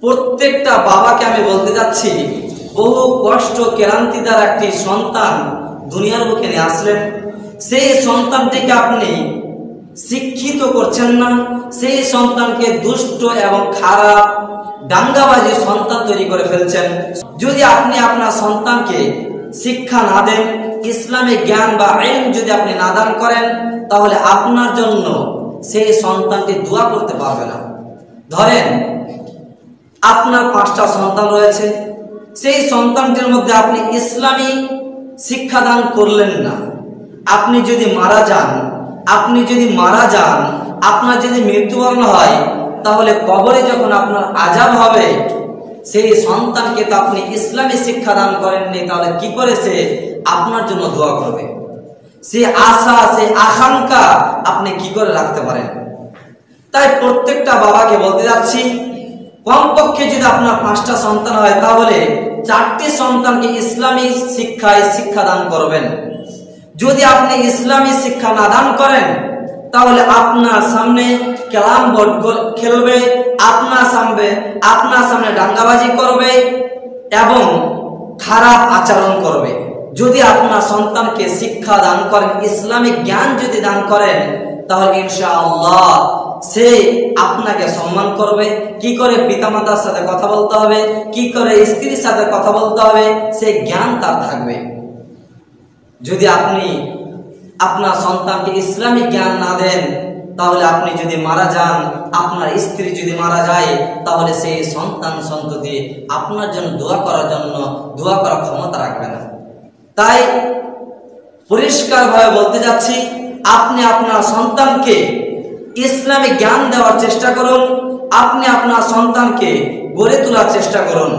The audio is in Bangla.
প্রত্যেকটা বাবাকে আমি বলতে যাচ্ছি, বহু কষ্ট ক্লান্তি দ্বারা একটি সন্তান দুনিয়ার বুকে নিয়ে আসলেন, সেই সন্তানটিকে আপনি শিক্ষিত করছেন না, সেই সন্তানকে দুষ্ট এবং খারাপ দাঙ্গাবাজি সন্তান তৈরি করে ফেলছেন। যদি আপনি আপনার সন্তানকে শিক্ষা না দেন, ইসলামিক জ্ঞান বা ইলম যদি আপনি না দান করেন, তাহলে আপনার জন্য সেই সন্তানটি দোয়া করতে পারবে না। ধরেন আপনার 5টা সন্তান রয়েছে, সেই সন্তানটির মধ্যে আপনি ইসলামী শিক্ষাদান করলেন না। আপনি যদি মারা যান, আপনার যদি মৃত্যুবরণ হয়, তাহলে কবরে যখন আপনার আযাব হবে, সেই সন্তানকে তো আপনি ইসলামী শিক্ষাদান করেননি, তাহলে কি করে সে আপনার জন্য দোয়া করবে? সে আশা, সে আকাঙ্ক্ষা আপনি কি করে রাখতে পারেন? তাই প্রত্যেকটা বাবাকে বলতে যাচ্ছি, কমপক্ষে যদি আপনার 5টা সন্তান হয়, তাহলে 4টি সন্তানকে ইসলামী শিক্ষাদান করবেন। যদি আপনি ইসলামী শিক্ষা না দান করেন, তাহলে আপনার সামনে ক্যারাম বোর্ড খেলবে, আপনার সামনে দাঙ্গাবাজি করবে এবং খারাপ আচরণ করবে। যদি আপনার সন্তানকে শিক্ষা দান করেন, ইসলামিক জ্ঞান যদি দান করেন, তাহলে ইনশাআল্লাহ সে আপনাকে সম্মান করবে। কি করে পিতামাতার সাথে কথা বলতে হবে, কি করে স্ত্রীর সাথে কথা বলতে হবে, সে জ্ঞান তার থাকবে। যদি আপনি আপনার সন্তানকে ইসলামিক জ্ঞান না দেন, তাহলে আপনি যদি মারা যান, আপনার স্ত্রী যদি মারা যায়, তাহলে সেই সন্তান সন্ততি আপনার জন্য দোয়া করার ক্ষমতা রাখবে না। তাই পরিষ্কারভাবে বলতে যাচ্ছি, আপনি আপনার সন্তানকে ইসলামিক জ্ঞান দেওয়ার চেষ্টা করুন, আপনি আপনার সন্তানকে গড়ে তোলার চেষ্টা করুন।